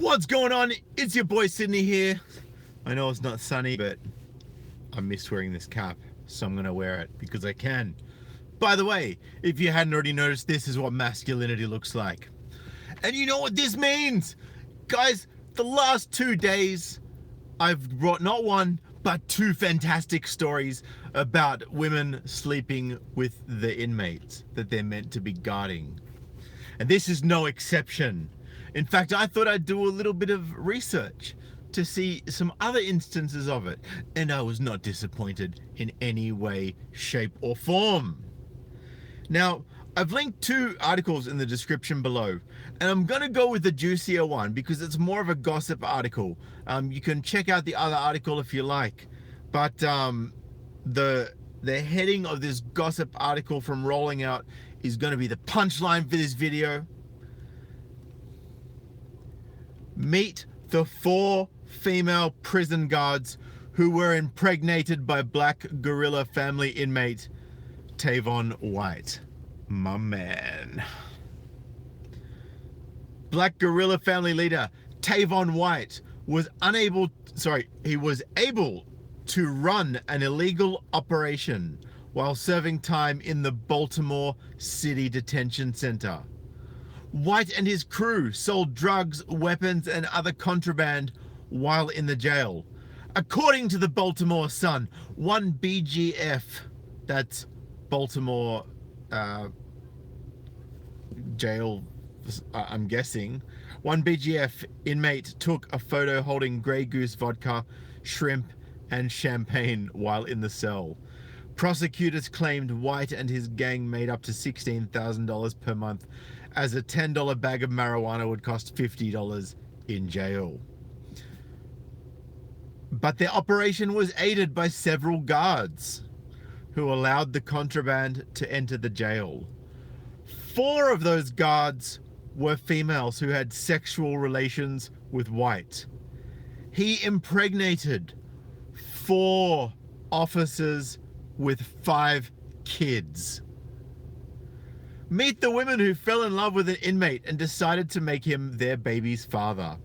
What's going on? It's your boy Sydney here. I know it's not sunny, but I miss wearing this cap, so I'm gonna wear it because I can. By the way, if you hadn't already noticed, this is what masculinity looks like. And you know what this means? Guys, the last 2 days, I've brought not one, but 2 fantastic stories about women sleeping with the inmates that they're meant to be guarding. And this is no exception. In fact, I thought I'd do a little bit of research to see some other instances of it, and I was not disappointed in any way, shape, or form. Now, I've linked 2 articles in the description below, and I'm gonna go with the juicier one because it's more of a gossip article. You can check out the other article if you like, but the heading of this gossip article from Rolling Out is gonna be the punchline for this video. Meet the 4 female prison guards who were impregnated by Black Guerrilla family inmate Tavon White. My man. Black Guerrilla family leader Tavon White was able to run an illegal operation while serving time in the Baltimore City Detention Center. White and his crew sold drugs, weapons, and other contraband while in the jail. According to the Baltimore Sun, one BGF, that's Baltimore jail, I'm guessing, one BGF inmate took a photo holding Grey Goose vodka, shrimp, and champagne while in the cell. Prosecutors claimed White and his gang made up to $16,000 per month, as a $10 bag of marijuana would cost $50 in jail. But their operation was aided by several guards who allowed the contraband to enter the jail. 4 of those guards were females who had sexual relations with White. He impregnated 4 officers with 5 kids. Meet the women who fell in love with an inmate and decided to make him their baby's father.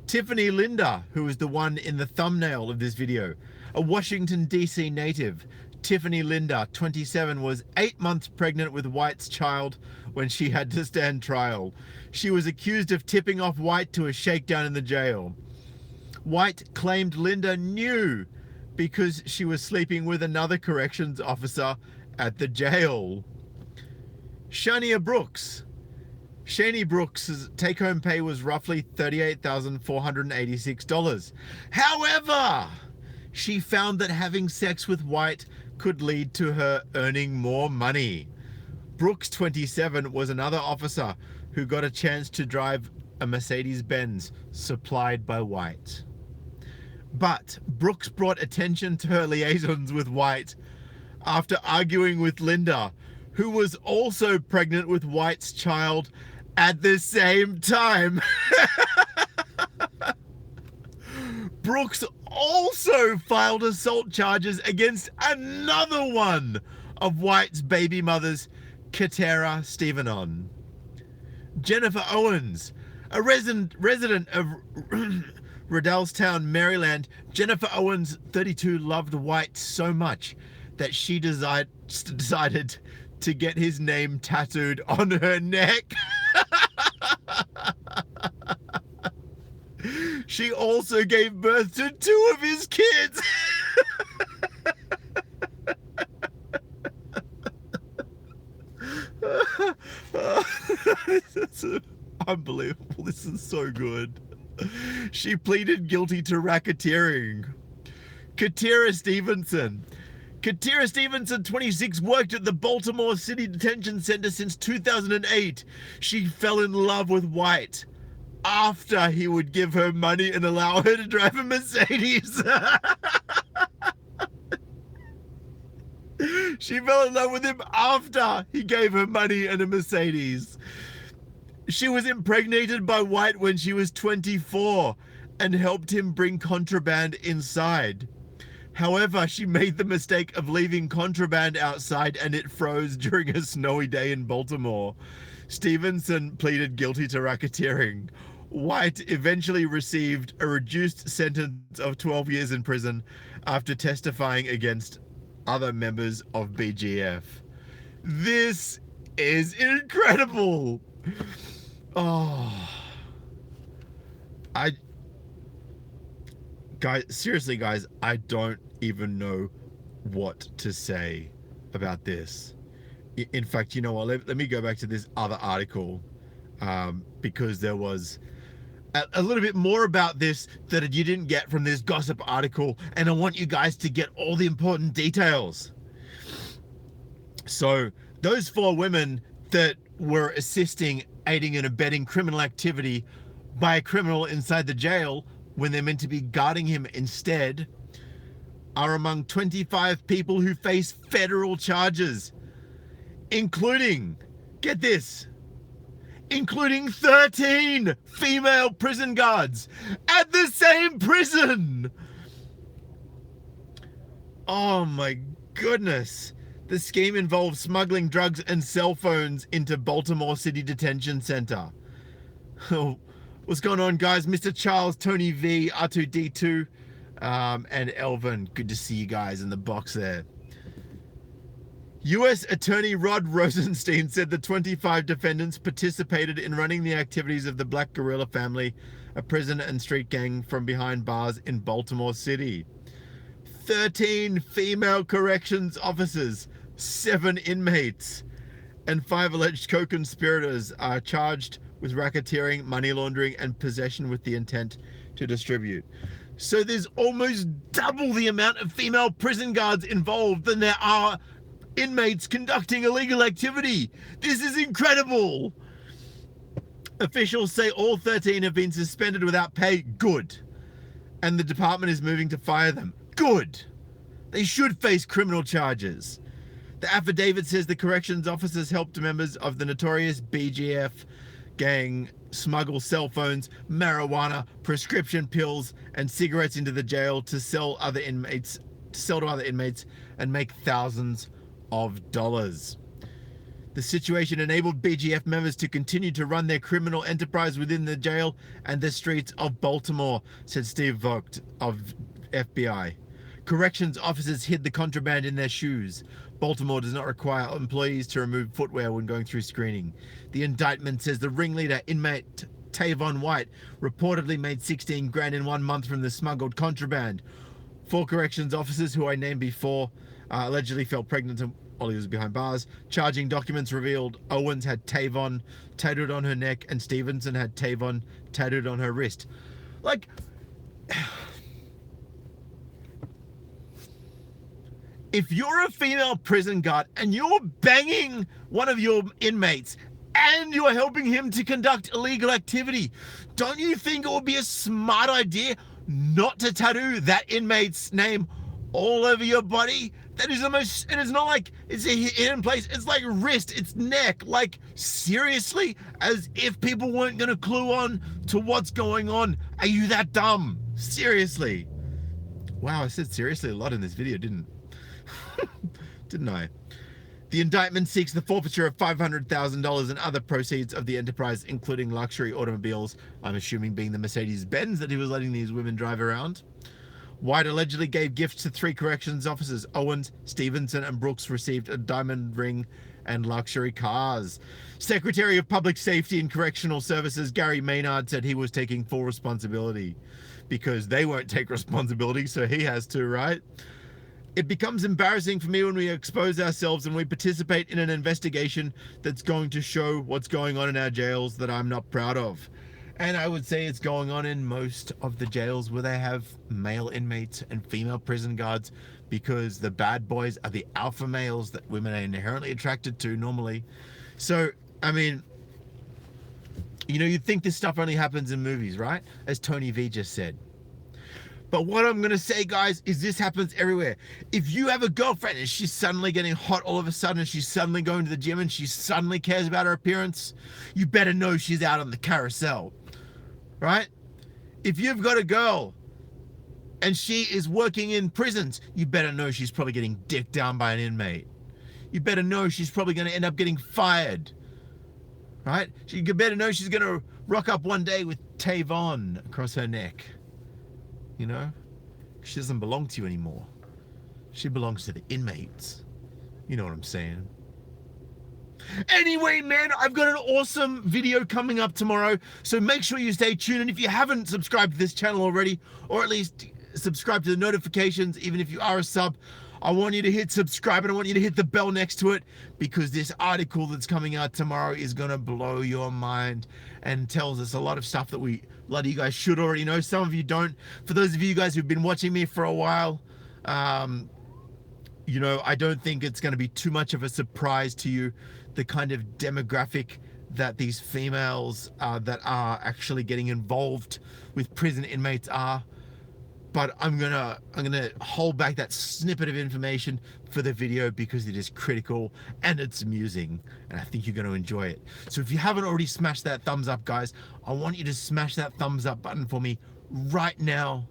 Tiffany Linder, who is the one in the thumbnail of this video, a Washington, D.C. native. Tiffany Linder, 27, was 8 months pregnant with White's child when she had to stand trial. She was accused of tipping off White to a shakedown in the jail. White claimed Linder knew because she was sleeping with another corrections officer at the jail. Shania Brooks. Shani Brooks' take-home pay was roughly $38,486. However, she found that having sex with White could lead to her earning more money. Brooks, 27, was another officer who got a chance to drive a Mercedes-Benz supplied by White. But Brooks brought attention to her liaisons with White after arguing with Linda, who was also pregnant with White's child at the same time. Brooks also filed assault charges against another one of White's baby mothers, Katera Stevenon. Jennifer Owens, a resident of Riddlestown, Maryland. Jennifer Owens, 32, loved White so much that she decided to get his name tattooed on her neck. She also gave birth to 2 of his kids. This is unbelievable. This is so good. She pleaded guilty to racketeering. Katera Stevenson. Katera Stevenson, 26, worked at the Baltimore City Detention Center since 2008. She fell in love with White after he would give her money and allow her to drive a Mercedes. She fell in love with him after he gave her money and a Mercedes. She was impregnated by White when she was 24 and helped him bring contraband inside. However, she made the mistake of leaving contraband outside and it froze during a snowy day in Baltimore. Stevenson pleaded guilty to racketeering. White eventually received a reduced sentence of 12 years in prison after testifying against other members of BGF. This is incredible. Oh, seriously, guys, I don't even know what to say about this. In fact, you know what? Let me go back to this other article, because there was a little bit more about this that you didn't get from this gossip article, and I want you guys to get all the important details. So those 4 women that were assisting, aiding and abetting criminal activity by a criminal inside the jail when they're meant to be guarding him instead are among 25 people who face federal charges, including, get this, including 13 female prison guards at the same prison. Oh my goodness. The scheme involves smuggling drugs and cell phones into Baltimore City Detention Center. Oh, what's going on, guys? Mr. Charles, Tony V, R2D2, and Elvin. Good to see you guys in the box there. U.S. Attorney Rod Rosenstein said the 25 defendants participated in running the activities of the Black Guerrilla family, a prison and street gang from behind bars in Baltimore City. 13 female corrections officers, 7 inmates, and 5 alleged co-conspirators are charged with racketeering, money laundering, and possession with the intent to distribute. So there's almost double the amount of female prison guards involved than there are inmates conducting illegal activity. This is incredible. Officials say all 13 have been suspended without pay. Good. And the department is moving to fire them. Good. They should face criminal charges. The affidavit says the corrections officers helped members of the notorious BGF gang smuggle cell phones, marijuana, prescription pills, and cigarettes into the jail to sell to other inmates and make thousands of dollars. The situation enabled BGF members to continue to run their criminal enterprise within the jail and the streets of Baltimore, said Steve Vogt of FBI. Corrections officers hid the contraband in their shoes. Baltimore does not require employees to remove footwear when going through screening. The indictment says the ringleader, inmate Tavon White, reportedly made $16,000 in 1 month from the smuggled contraband. 4 corrections officers, who I named before, allegedly fell pregnant while he was behind bars. Charging documents revealed Owens had Tavon tattooed on her neck and Stevenson had Tavon tattooed on her wrist. Like, if you're a female prison guard and you're banging one of your inmates and you're helping him to conduct illegal activity, don't you think it would be a smart idea not to tattoo that inmate's name all over your body? That is the most, and it's not like it's a hidden place, it's like wrist, it's neck. Like, seriously? As if people weren't gonna clue on to what's going on. Are you that dumb? Seriously. Wow, I said seriously a lot in this video, didn't I? The indictment seeks the forfeiture of $500,000 and other proceeds of the enterprise, including luxury automobiles, I'm assuming being the Mercedes-Benz that he was letting these women drive around. White allegedly gave gifts to 3 corrections officers. Owens, Stevenson, and Brooks received a diamond ring and luxury cars. Secretary of Public Safety and Correctional Services Gary Maynard said he was taking full responsibility because they won't take responsibility, so he has to, right? It becomes embarrassing for me when we expose ourselves and we participate in an investigation that's going to show what's going on in our jails that I'm not proud of. And I would say it's going on in most of the jails where they have male inmates and female prison guards, because the bad boys are the alpha males that women are inherently attracted to normally. So, I mean, you know, you'd think this stuff only happens in movies, right? As Tony V just said. But what I'm going to say, guys, is this happens everywhere. If you have a girlfriend and she's suddenly getting hot all of a sudden, and she's suddenly going to the gym and she suddenly cares about her appearance, you better know she's out on the carousel, right? If you've got a girl and she is working in prisons, you better know she's probably getting dicked down by an inmate. You better know she's probably going to end up getting fired, right? You better know she's going to rock up one day with Tavon across her neck. You know? She doesn't belong to you anymore. She belongs to the inmates. You know what I'm saying? Anyway, man, I've got an awesome video coming up tomorrow, so make sure you stay tuned. And if you haven't subscribed to this channel already, or at least subscribe to the notifications, even if you are a sub, I want you to hit subscribe and I want you to hit the bell next to it, because this article that's coming out tomorrow is gonna blow your mind and tells us a lot of stuff that a lot of you guys should already know. Some of you don't. For those of you guys who've been watching me for a while, you know, I don't think it's going to be too much of a surprise to you, the kind of demographic that these females that are actually getting involved with prison inmates are. But I'm gonna hold back that snippet of information for the video because it is critical and it's amusing, and I think you're going to enjoy it. So if you haven't already smashed that thumbs up, guys, I want you to smash that thumbs up button for me right now.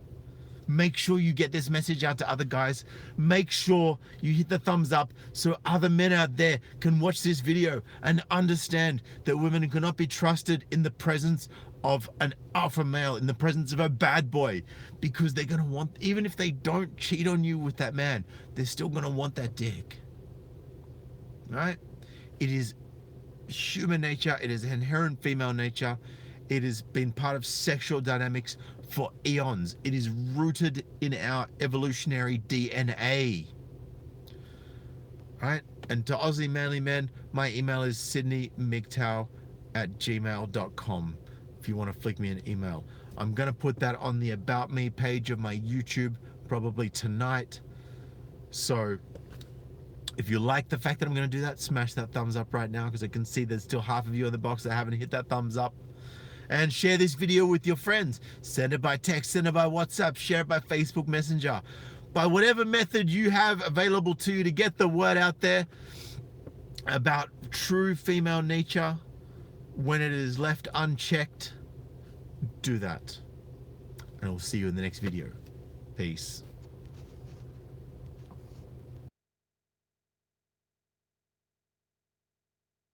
Make sure you get this message out to other guys. Make sure you hit the thumbs up so other men out there can watch this video and understand that women cannot be trusted in the presence of an alpha male, in the presence of a bad boy, because they're going to want, even if they don't cheat on you with that man, they're still going to want that dick. Right? It is human nature. It is inherent female nature. It has been part of sexual dynamics for eons. It is rooted in our evolutionary DNA. Right? And to Aussie manly men, my email is sydneymigtow@gmail.com if you want to flick me an email. I'm going to put that on the About Me page of my YouTube probably tonight. So if you like the fact that I'm going to do that, smash that thumbs up right now, because I can see there's still half of you in the box that haven't hit that thumbs up. And share this video with your friends. Send it by text, send it by WhatsApp, share it by Facebook Messenger. By whatever method you have available to you to get the word out there about true female nature when it is left unchecked, do that. And I'll see you in the next video. Peace.